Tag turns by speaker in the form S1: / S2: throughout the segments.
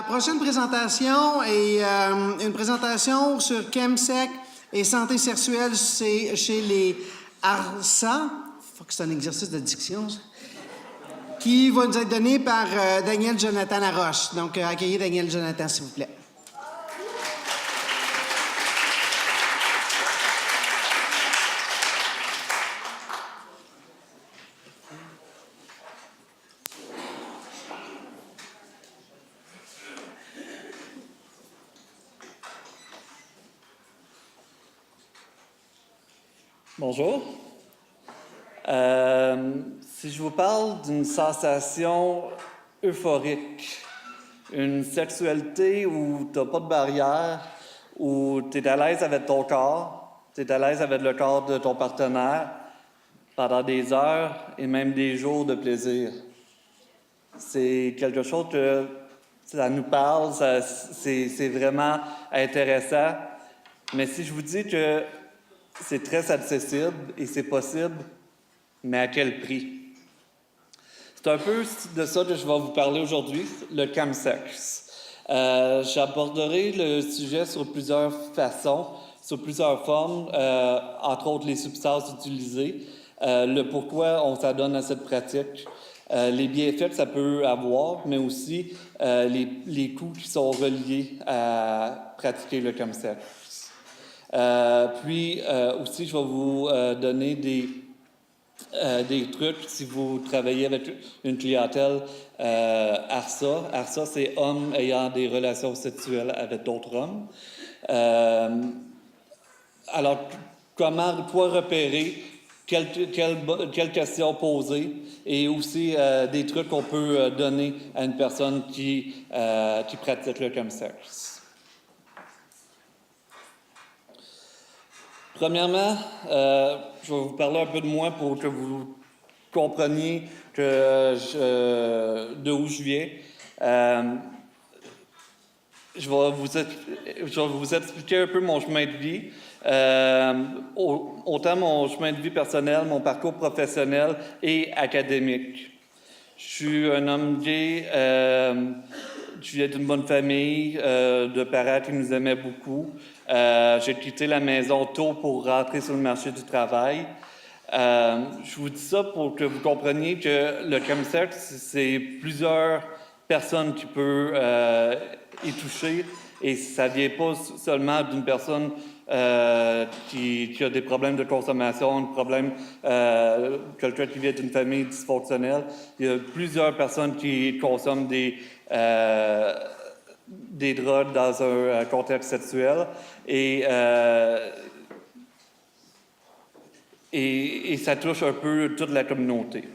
S1: prochaine présentation est une présentation sur chemsec et santé sexuelle chez les ARSA. Faut que c'est un exercice de diction, ça. Qui va nous être donné par Daniel Jonathan Laroche. Donc, accueillez Daniel Jonathan, s'il vous plaît.
S2: Bonjour. Si je vous parle d'une sensation euphorique, une sexualité où tu n'as pas de barrière, où tu es à l'aise avec ton corps, tu es à l'aise avec le corps de ton partenaire pendant des heures et même des jours de plaisir. C'est quelque chose que ça nous parle, c'est vraiment intéressant. Mais si je vous dis que c'est très accessible et c'est possible, mais à quel prix? C'est un peu de ça que je vais vous parler aujourd'hui, le chemsex. J'aborderai le sujet sur plusieurs façons, sur plusieurs formes, entre autres les substances utilisées, le pourquoi on s'adonne à cette pratique, les bienfaits que ça peut avoir, mais aussi les coûts qui sont reliés à pratiquer le chemsex. Puis aussi, je vais vous donner des trucs si vous travaillez avec une clientèle ARSA. ARSA, c'est hommes ayant des relations sexuelles avec d'autres hommes. Alors, quoi repérer, quelles questions poser et aussi des trucs qu'on peut donner à une personne qui pratique le chemsex. Premièrement, je vais vous parler un peu de moi pour que vous compreniez d'où je viens. Je vais vous expliquer un peu mon chemin de vie. Autant mon chemin de vie personnel, mon parcours professionnel et académique. Je suis un homme gay, je viens d'une bonne famille, de parents qui nous aimaient beaucoup. J'ai quitté la maison tôt pour rentrer sur le marché du travail. Je vous dis ça pour que vous compreniez que le chemsex, c'est plusieurs personnes qui peuvent y toucher et ça ne vient pas seulement d'une personne qui a des problèmes de consommation, quelqu'un qui vient d'une famille dysfonctionnelle. Il y a plusieurs personnes qui consomment des drogues dans un contexte sexuel et ça touche un peu toute la communauté.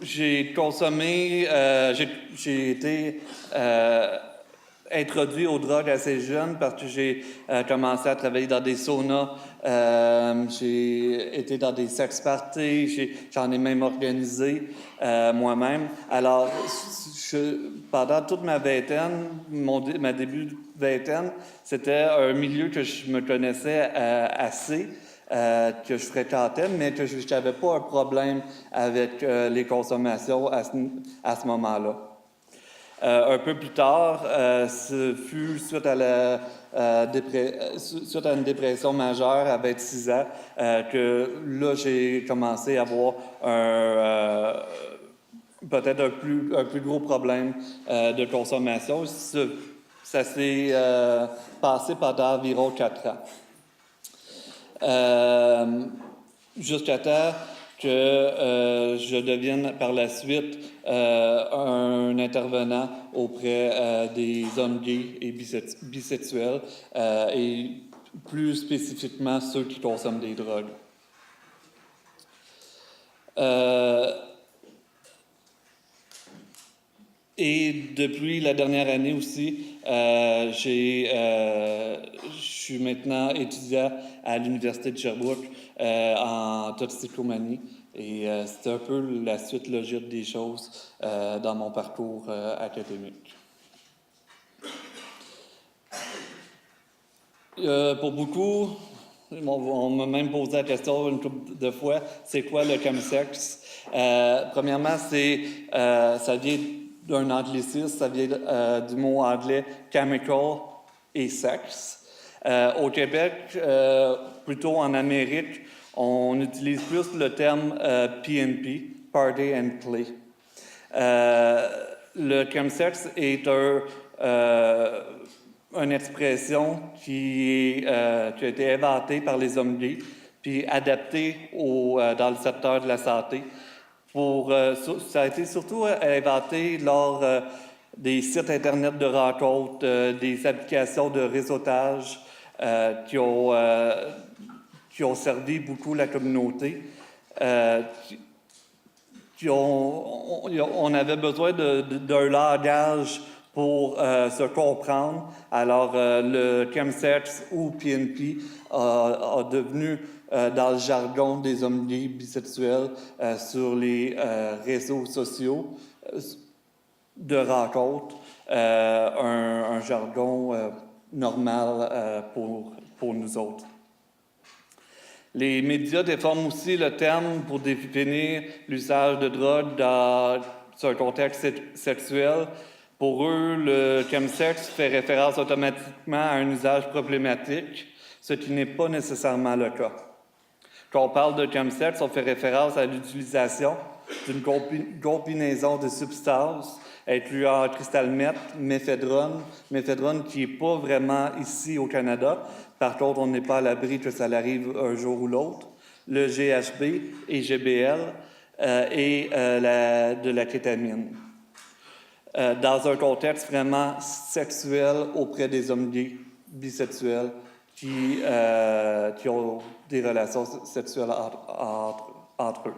S2: J'ai consommé, j'ai été introduit aux drogues assez jeune parce que j'ai commencé à travailler dans des saunas, j'ai été dans des sex parties, j'en ai même organisé moi-même. Alors, pendant toute ma vingtaine, ma début de vingtaine, c'était un milieu que je me connaissais assez. Que je fréquentais, mais que je n'avais pas un problème avec les consommations à ce moment-là. Un peu plus tard, ce fut suite à une dépression majeure à 26 ans que là, j'ai commencé à avoir peut-être un plus gros problème de consommation. Ça s'est passé pendant environ 4 ans. Jusqu'à temps que je devienne par la suite un intervenant auprès des hommes gays et bisexuels et plus spécifiquement ceux qui consomment des drogues. Et depuis la dernière année aussi, je suis maintenant étudiant à l'Université de Sherbrooke en toxicomanie. Et c'est un peu la suite logique des choses dans mon parcours académique. Pour beaucoup, on m'a même posé la question une couple de fois, c'est quoi le chemsex? Premièrement, ça vient d'un anglicisme, ça vient du mot anglais chemical et sexe. Au Québec, plutôt en Amérique, on utilise plus le terme PNP, Party and Play. Le chemsex est une expression qui a été inventée par les hommes gays, puis adaptée dans le secteur de la santé. Ça a été surtout inventé lors des sites Internet de rencontres, des applications de réseautage qui ont servi beaucoup la communauté. On avait besoin d'un langage pour se comprendre. Alors, le chemsex ou PNP a devenu, dans le jargon des hommes gays bisexuels, sur les réseaux sociaux de rencontres, un jargon normal pour nous autres. Les médias déforment aussi le terme pour définir l'usage de drogue dans un contexte sexuel. Pour eux, le chemsex fait référence automatiquement à un usage problématique, ce qui n'est pas nécessairement le cas. Quand on parle de chemsex, on fait référence à l'utilisation d'une combinaison de substances incluant crystal meth, méphédrone qui n'est pas vraiment ici au Canada. Par contre, on n'est pas à l'abri que ça arrive un jour ou l'autre. Le GHB et GBL et de la kétamine. Dans un contexte vraiment sexuel auprès des hommes gays, bisexuels, qui ont des relations sexuelles entre eux.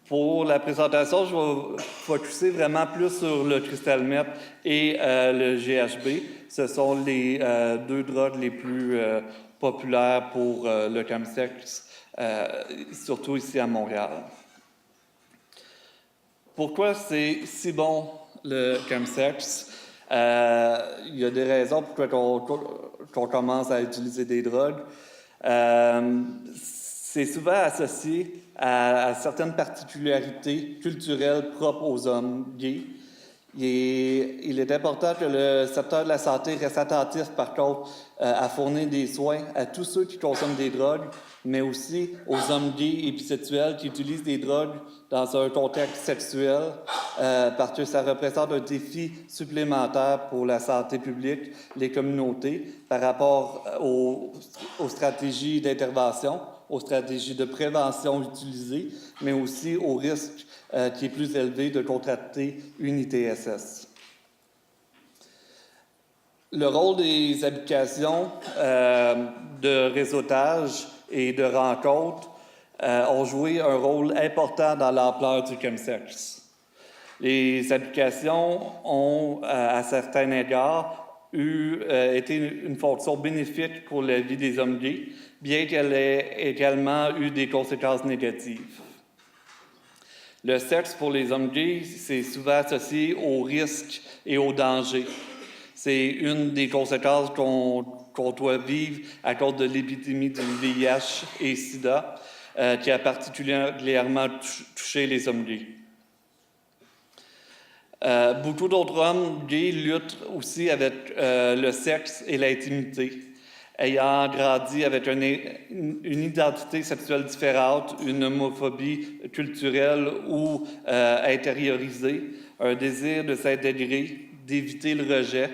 S2: Pour la présentation, je vais focusser vraiment plus sur le crystal meth et le GHB. Ce sont les deux drogues les plus populaires pour le chemsex, surtout ici à Montréal. Pourquoi c'est si bon le chemsex? Il y a des raisons pourquoi qu'on commence à utiliser des drogues. C'est souvent associé à certaines particularités culturelles propres aux hommes gays. Il est important que le secteur de la santé reste attentif, par contre, à fournir des soins à tous ceux qui consomment des drogues, mais aussi aux hommes gays et bisexuels qui utilisent des drogues dans un contexte sexuel, parce que ça représente un défi supplémentaire pour la santé publique, les communautés, par rapport aux stratégies d'intervention, aux stratégies de prévention utilisées, mais aussi au risque qui est plus élevé de contracter une ITSS. Le rôle des applications de réseautage et de rencontres ont joué un rôle important dans l'ampleur du chemsex. Les applications ont, à certains égards, été une fonction bénéfique pour la vie des hommes gays, bien qu'elle ait également eu des conséquences négatives. Le sexe pour les hommes gays, c'est souvent associé aux risques et aux dangers. C'est une des conséquences qu'on doit vivre à cause de l'épidémie du VIH et SIDA, qui a particulièrement touché les hommes gays. Beaucoup d'autres hommes gays luttent aussi avec le sexe et l'intimité. Ayant grandi avec une identité sexuelle différente, une homophobie culturelle ou intériorisée, un désir de s'intégrer, d'éviter le rejet,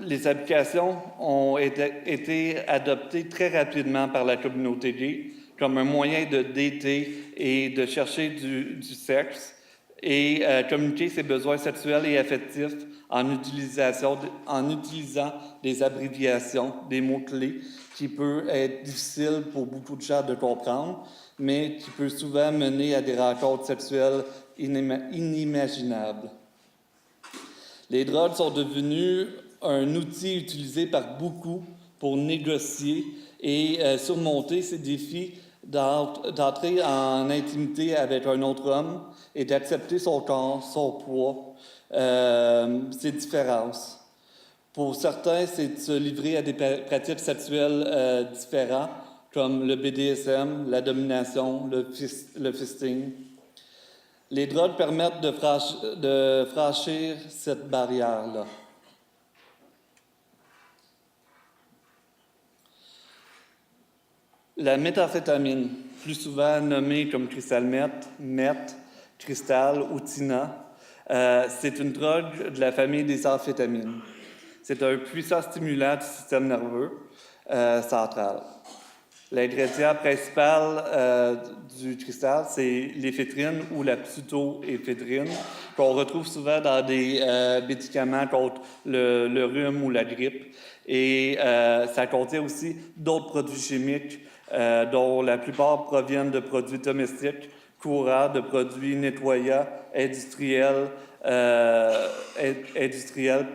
S2: les applications ont été adoptées très rapidement par la communauté gay comme un moyen de dater et de chercher du sexe et communiquer ses besoins sexuels et affectifs en utilisant des abréviations, des mots-clés qui peuvent être difficiles pour beaucoup de gens de comprendre, mais qui peuvent souvent mener à des rencontres sexuelles inimaginables. Les drogues sont devenues un outil utilisé par beaucoup pour négocier et surmonter ces défis d'entrer en intimité avec un autre homme et d'accepter son corps, son poids, ses différences. Pour certains, c'est de se livrer à des pratiques sexuelles différentes, comme le BDSM, la domination, le fisting. Les drogues permettent de franchir cette barrière-là. La méthamphétamine, plus souvent nommée comme cristal meth, cristal ou tina, c'est une drogue de la famille des amphétamines. C'est un puissant stimulant du système nerveux central. L'ingrédient principal du cristal, c'est l'éphédrine ou la pseudoéphédrine, qu'on retrouve souvent dans des médicaments contre le rhume ou la grippe. Et ça contient aussi d'autres produits chimiques dont la plupart proviennent de produits domestiques, courants, de produits nettoyants, industriels,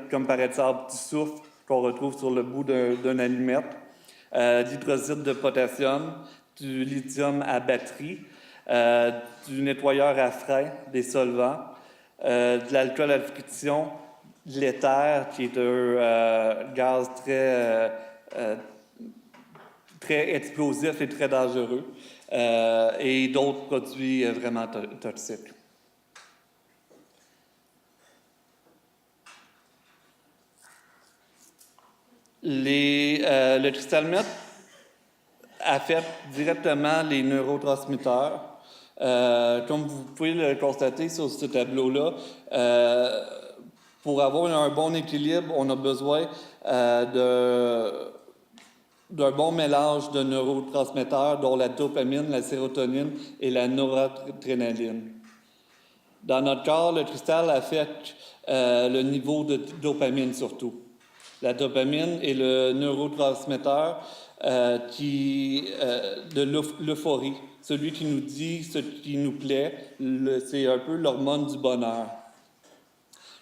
S2: comme par exemple du soufre qu'on retrouve sur le bout d'un allumette, d'hydroside de potassium, du lithium à batterie, du nettoyeur à frein, des solvants, de l'alcool à friction, de l'éther, qui est un gaz très explosif et très dangereux, et d'autres produits vraiment toxiques. Le cristal meth affecte directement les neurotransmetteurs. Comme vous pouvez le constater sur ce tableau-là, pour avoir un bon équilibre, on a besoin d'un bon mélange de neurotransmetteurs, dont la dopamine, la sérotonine et la noradrénaline. Dans notre corps, le cristal affecte le niveau de dopamine surtout. La dopamine est le neurotransmetteur de l'euphorie, celui qui nous dit ce qui nous plaît, c'est un peu l'hormone du bonheur.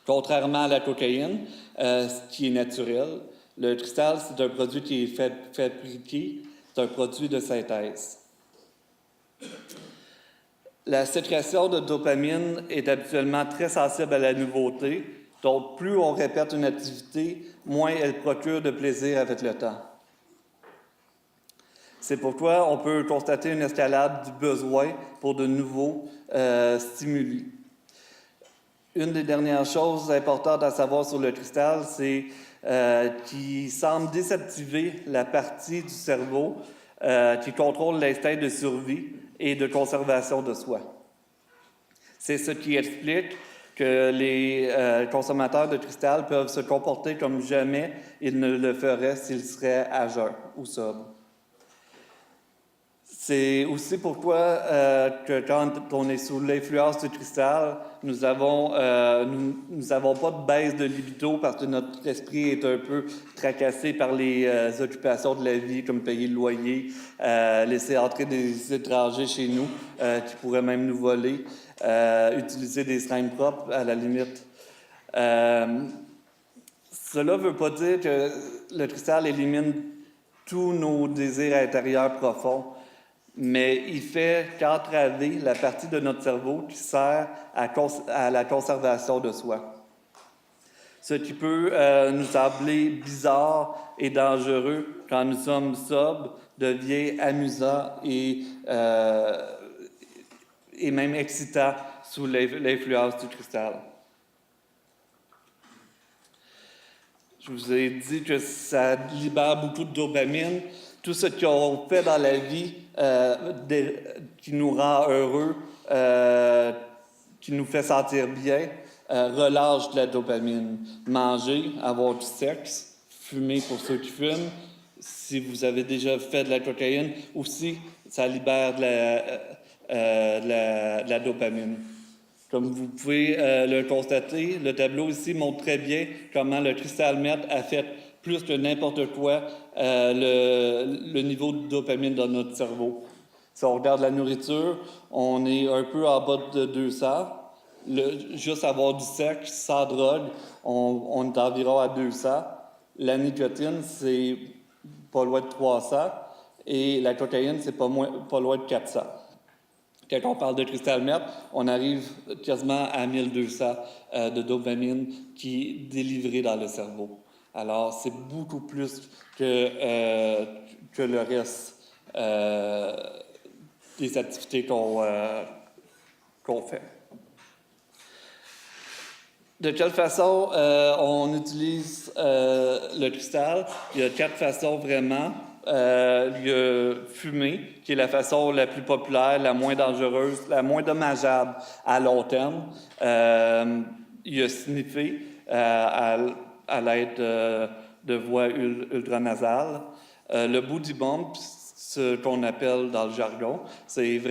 S2: Contrairement à la cocaïne, ce qui est naturel, le cristal, c'est un produit qui est fabriqué, c'est un produit de synthèse. La sécrétion de dopamine est habituellement très sensible à la nouveauté, donc plus on répète une activité, moins elle procure de plaisir avec le temps. C'est pourquoi on peut constater une escalade du besoin pour de nouveaux stimuli. Une des dernières choses importantes à savoir sur le cristal, c'est qu'il semble désactiver la partie du cerveau qui contrôle l'instinct de survie et de conservation de soi. C'est ce qui explique que les consommateurs de cristal peuvent se comporter comme jamais ils ne le feraient s'ils seraient à jeun ou sobres. C'est aussi pourquoi que quand on est sous l'influence du cristal, nous avons pas de baisse de libido parce que notre esprit est un peu tracassé par les occupations de la vie, comme payer le loyer, laisser entrer des étrangers chez nous qui pourraient même nous voler, utiliser des seringues propres à la limite. Cela ne veut pas dire que le cristal élimine tous nos désirs intérieurs profonds, mais il fait qu'entraver la partie de notre cerveau qui sert à la conservation de soi. Ce qui peut nous sembler bizarre et dangereux quand nous sommes sobres devient amusant et même excitant sous l'influence du cristal. Je vous ai dit que ça libère beaucoup de dopamine. Tout ce qu'on fait dans la vie qui nous rend heureux, qui nous fait sentir bien, relâche de la dopamine. Manger, avoir du sexe, fumer pour ceux qui fument. Si vous avez déjà fait de la cocaïne, aussi, ça libère de la dopamine. Comme vous pouvez le constater, le tableau ici montre très bien comment le cristal meth affecte plus que n'importe quoi le niveau de dopamine dans notre cerveau. Si on regarde la nourriture, on est un peu en bas de 200. Juste avoir du sexe sans drogue, on est environ à 200. La nicotine, c'est pas loin de 300. Et la cocaïne, c'est pas loin de 400. Quand on parle de cristal meth, on arrive quasiment à 1200 de dopamine qui est délivrée dans le cerveau. Alors, c'est beaucoup plus que le reste des activités qu'on fait. De quelle façon on utilise le cristal? Il y a 4 façons vraiment. Il y a fumer, qui est la façon la plus populaire, la moins dangereuse, la moins dommageable à long terme. Il y a sniffer à l'aide de voies ultranasales. Le booty bump, ce qu'on appelle dans le jargon, c'est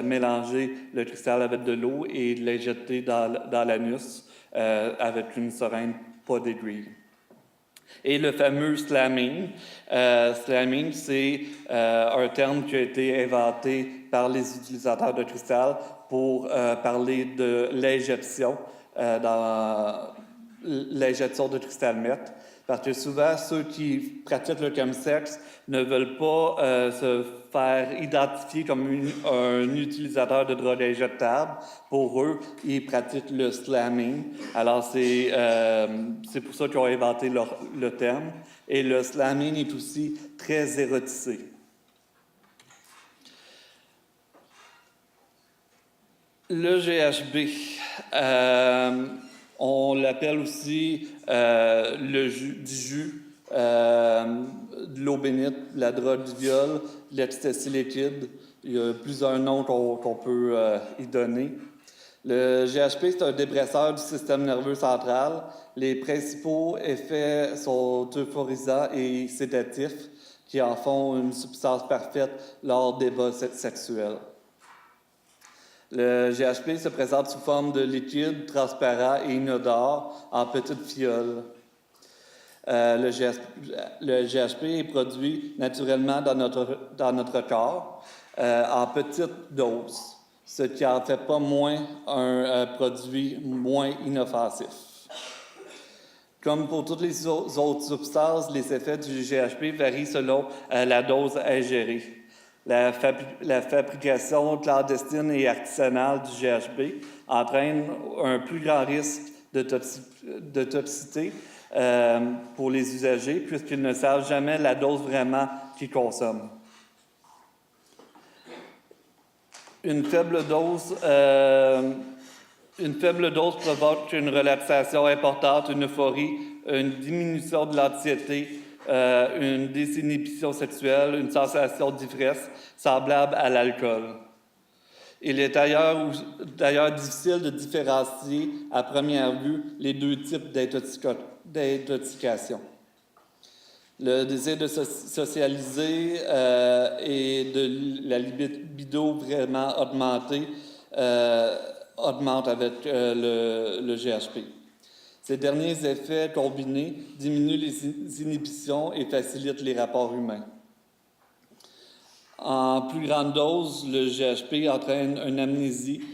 S2: mélanger le cristal avec de l'eau et l'injecter dans l'anus avec une seringue pas d'aiguille. Et le fameux slamming. Slamming, c'est un terme qui a été inventé par les utilisateurs de cristal pour parler de l'injection l'injection de cristal meth. Parce que souvent, ceux qui pratiquent le chemsex ne veulent pas se faire identifier comme un utilisateur de drogue injectable. Pour eux, ils pratiquent le slamming. Alors, c'est pour ça qu'ils ont inventé le terme. Et le slamming est aussi très érotisé. Le GHB, on l'appelle aussi le jus, de l'eau bénite, la drogue du viol, l'ecstasy liquide. Il y a plusieurs noms qu'on peut y donner. Le GHB, c'est un dépresseur du système nerveux central. Les principaux effets sont euphorisants et sédatifs, qui en font une substance parfaite lors des débats sexuels. Le GHB se présente sous forme de liquide transparent et inodore en petites fioles. Le GHB est produit naturellement dans notre corps en petites doses, ce qui en fait pas moins un produit moins inoffensif. Comme pour toutes les autres substances, les effets du GHB varient selon la dose ingérée. La fabrication clandestine et artisanale du GHB entraîne un plus grand risque de toxicité pour les usagers puisqu'ils ne savent jamais la dose vraiment qu'ils consomment. Une faible dose provoque une relaxation importante, une euphorie, une diminution de l'anxiété, une désinhibition sexuelle, une sensation d'ivresse semblable à l'alcool. Il est d'ailleurs difficile de différencier à première vue les deux types d'intoxication. Le désir de socialiser et de la libido vraiment augmentée augmente avec le GHB. Ces derniers effets combinés diminuent les inhibitions et facilitent les rapports humains. En plus grande dose, le GHB entraîne une amnésie.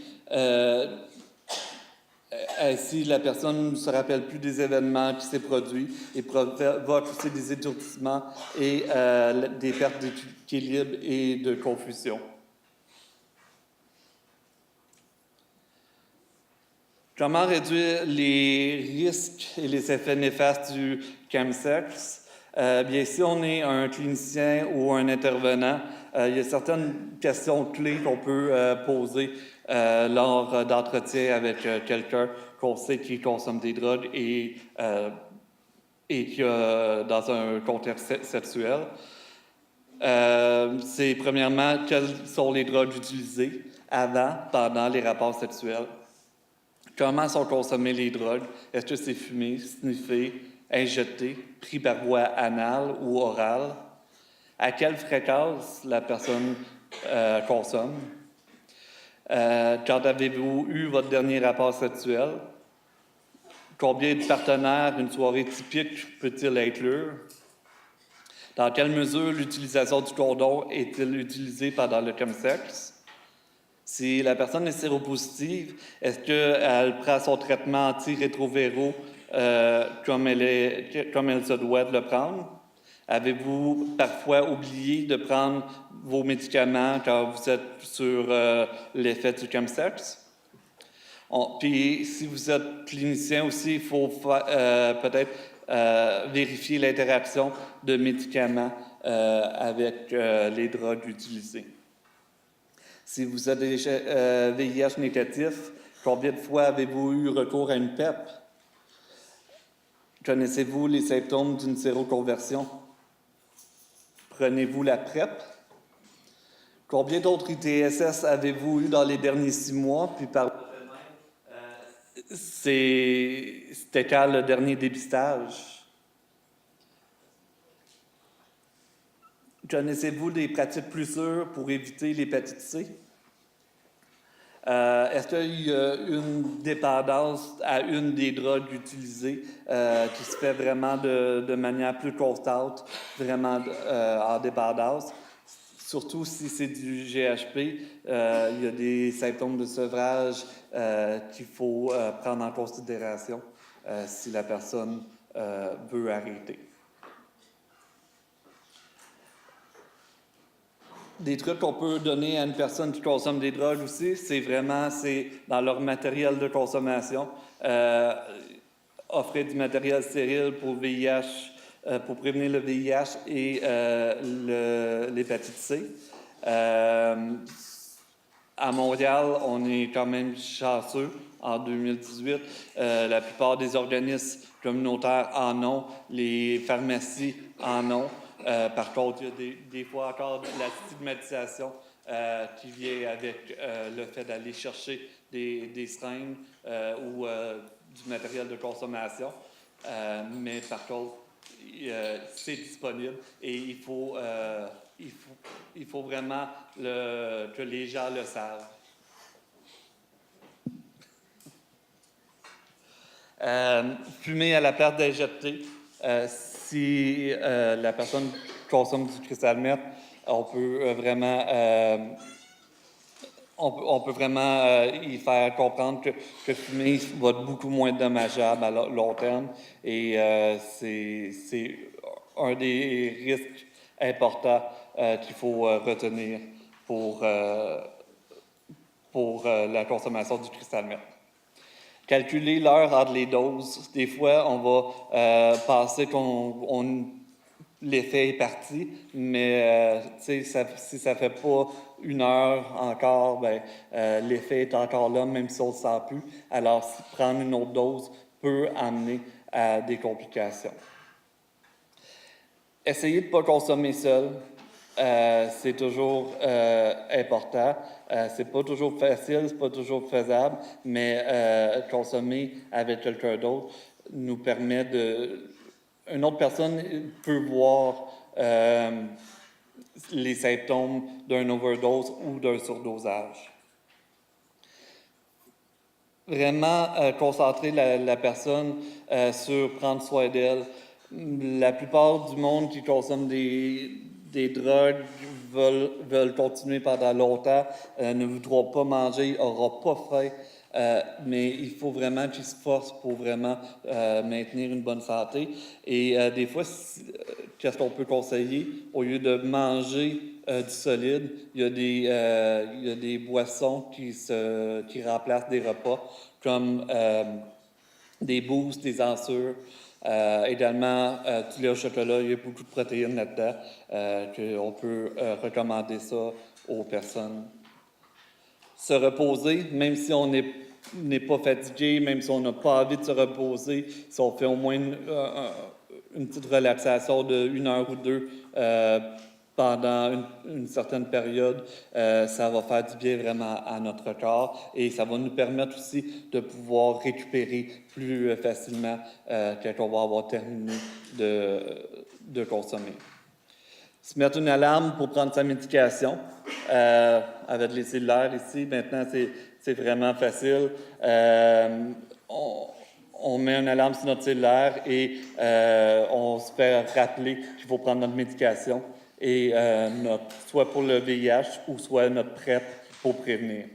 S2: Ainsi, la personne ne se rappelle plus des événements qui s'est produits et provoque aussi des étourdissements et des pertes d'équilibre et de confusion. Comment réduire les risques et les effets néfastes du chemsex? Bien, si on est un clinicien ou un intervenant, il y a certaines questions clés qu'on peut poser lors d'entretiens avec quelqu'un qu'on sait qui consomme des drogues et qui est dans un contexte sexuel. C'est premièrement, quelles sont les drogues utilisées avant, pendant les rapports sexuels? Comment sont consommées les drogues? Est-ce que c'est fumé, sniffé, injecté, pris par voie anale ou orale? À quelle fréquence la personne consomme? Quand avez-vous eu votre dernier rapport sexuel? Combien de partenaires une soirée typique peut-il inclure? Dans quelle mesure l'utilisation du condom est-il utilisée pendant le chemsex? Si la personne est séropositive, est-ce qu'elle prend son traitement antirétroviraux comme elle se doit de le prendre? Avez-vous parfois oublié de prendre vos médicaments quand vous êtes sur l'effet du chemsex? Puis, si vous êtes clinicien aussi, il faut peut-être vérifier l'interaction de médicaments avec les drogues utilisées. Si vous êtes VIH négatif, combien de fois avez-vous eu recours à une PEP? Connaissez-vous les symptômes d'une séroconversion? Prenez-vous la PrEP? Combien d'autres ITSS avez-vous eu dans les derniers 6 mois? Puis par c'était quand le dernier dépistage? Connaissez-vous des pratiques plus sûres pour éviter l'hépatite C? Est-ce qu'il y a une dépendance à une des drogues utilisées qui se fait vraiment de manière plus constante, vraiment en dépendance? Surtout si c'est du GHP, il y a des symptômes de sevrage qu'il faut prendre en considération si la personne veut arrêter. Des trucs qu'on peut donner à une personne qui consomme des drogues aussi, c'est dans leur matériel de consommation. Offrir du matériel stérile pour VIH, pour prévenir le VIH et l'hépatite C. À Montréal, on est quand même chanceux. En 2018, la plupart des organismes communautaires en ont, les pharmacies en ont. Par contre, il y a des fois encore la stigmatisation qui vient avec le fait d'aller chercher des seringues ou du matériel de consommation. Mais par contre, c'est disponible et il faut vraiment que les gens le savent. Fumer à la place d'injecter. Si la personne consomme du cristal meth, on peut vraiment y faire comprendre que fumer va être beaucoup moins dommageable à long terme et c'est un des risques importants qu'il faut retenir pour la consommation du cristal meth. Calculer l'heure entre les doses. Des fois, on va penser l'effet est parti, mais si ça ne fait pas 1 heure encore, l'effet est encore là, même si on ne le sent plus. Alors, prendre une autre dose peut amener à des complications. Essayez de ne pas consommer seul. C'est toujours important. C'est pas toujours facile, c'est pas toujours faisable, mais consommer avec quelqu'un d'autre nous permet une autre personne peut voir les symptômes d'un overdose ou d'un surdosage. Vraiment concentrer la personne sur prendre soin d'elle. La plupart du monde qui consomme des drogues veulent continuer pendant longtemps, ne voudront pas manger, n'auront pas faim, mais il faut vraiment qu'ils se forcent pour vraiment maintenir une bonne santé. Et des fois, qu'est-ce qu'on peut conseiller? Au lieu de manger du solide, il y a des boissons qui remplacent des repas, comme des boosts, des ensures. Également, du lait au chocolat, il y a beaucoup de protéines là-dedans, qu'on peut recommander ça aux personnes. Se reposer, même si on n'est pas fatigué, même si on n'a pas envie de se reposer, si on fait au moins une petite relaxation de 1 heure ou 2 pendant une certaine période, ça va faire du bien vraiment à notre corps et ça va nous permettre aussi de pouvoir récupérer plus facilement quand on va avoir terminé de consommer. Se mettre une alarme pour prendre sa médication. Avec les cellulaires ici, maintenant, c'est vraiment facile. On met une alarme sur notre cellulaire et on se fait rappeler qu'il faut prendre notre médication, et soit pour le VIH ou soit notre PrEP pour prévenir.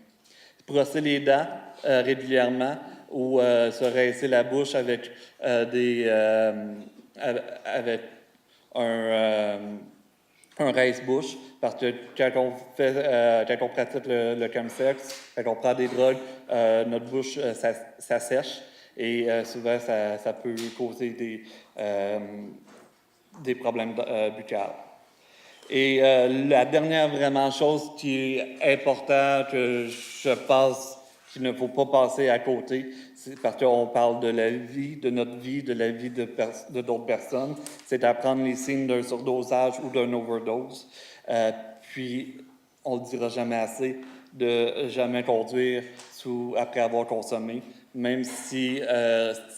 S2: Brosser les dents régulièrement ou se rincer la bouche avec un rince-bouche, parce que quand on pratique le chemsex, quand on prend des drogues, notre bouche, ça sèche et souvent, ça peut causer des problèmes buccales. Et la dernière vraiment chose qui est importante, que je pense qu'il ne faut pas passer à côté, c'est parce qu'on parle de la vie, de notre vie, de la vie de d'autres personnes, c'est d'apprendre les signes d'un surdosage ou d'un overdose. Puis, on ne le dira jamais assez, de jamais conduire après avoir consommé, même si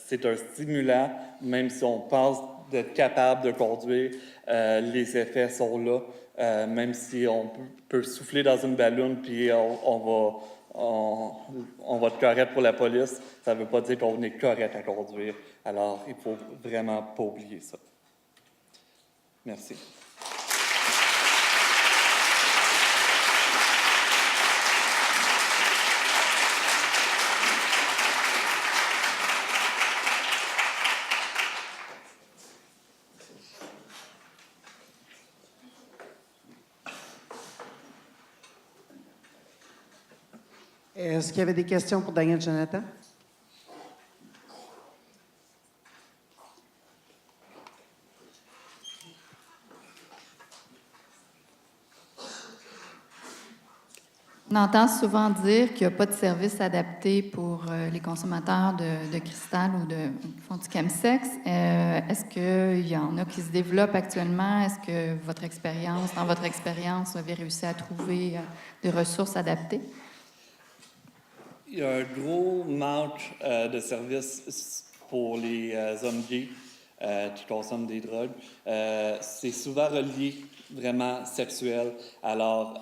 S2: c'est un stimulant, même si on pense d'être capable de conduire, les effets sont là, même si on peut souffler dans une balloune puis on va être correct pour la police, ça ne veut pas dire qu'on est correct à conduire. Alors, il ne faut vraiment pas oublier ça. Merci.
S1: Est-ce qu'il y avait des questions pour Daniel Jonathan?
S3: On entend souvent dire qu'il n'y a pas de service adapté pour les consommateurs de cristal ou qui font du chemsex. Est-ce qu'il y en a qui se développent actuellement? Est-ce que dans votre expérience, vous avez réussi à trouver des ressources adaptées?
S2: Il y a un gros manque de services pour les hommes gays qui consomment des drogues. C'est souvent relié vraiment sexuel. Alors,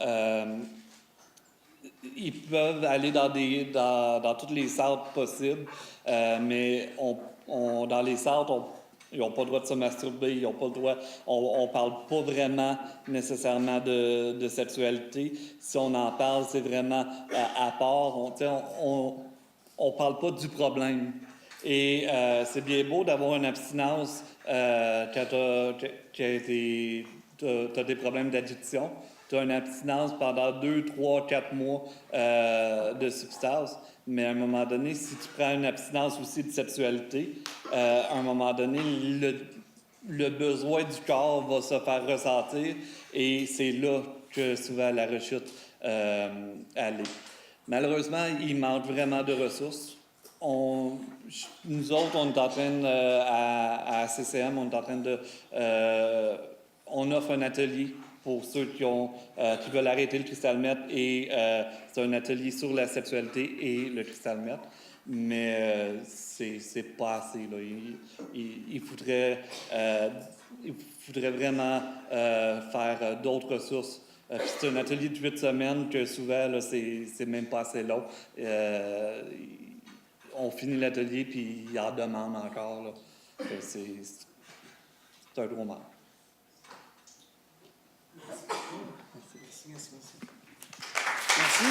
S2: ils peuvent aller dans toutes les centres possibles, mais dans les centres, ils n'ont pas le droit de se masturber, ils n'ont pas le droit. On ne parle pas vraiment nécessairement de sexualité. Si on en parle, c'est vraiment à part. On ne parle pas du problème. Et c'est bien beau d'avoir une abstinence quand tu as des problèmes d'addiction. Tu as une abstinence pendant 2, 3, 4 mois de substance. Mais à un moment donné, si tu prends une abstinence aussi de sexualité, à un moment donné, le besoin du corps va se faire ressentir et c'est là que souvent la rechute allait. Malheureusement, il manque vraiment de ressources. Nous autres, on est en train à CCM, on est en train de... on offre un atelier pour ceux qui veulent arrêter le cristal meth et c'est un atelier sur la sexualité et le cristal meth. Mais c'est pas assez. Là. Il faudrait vraiment faire d'autres ressources. Puis c'est un atelier de 8 semaines que souvent, là, c'est même pas assez long. On finit l'atelier puis il en demande encore. Là. C'est un gros manque.
S1: Merci.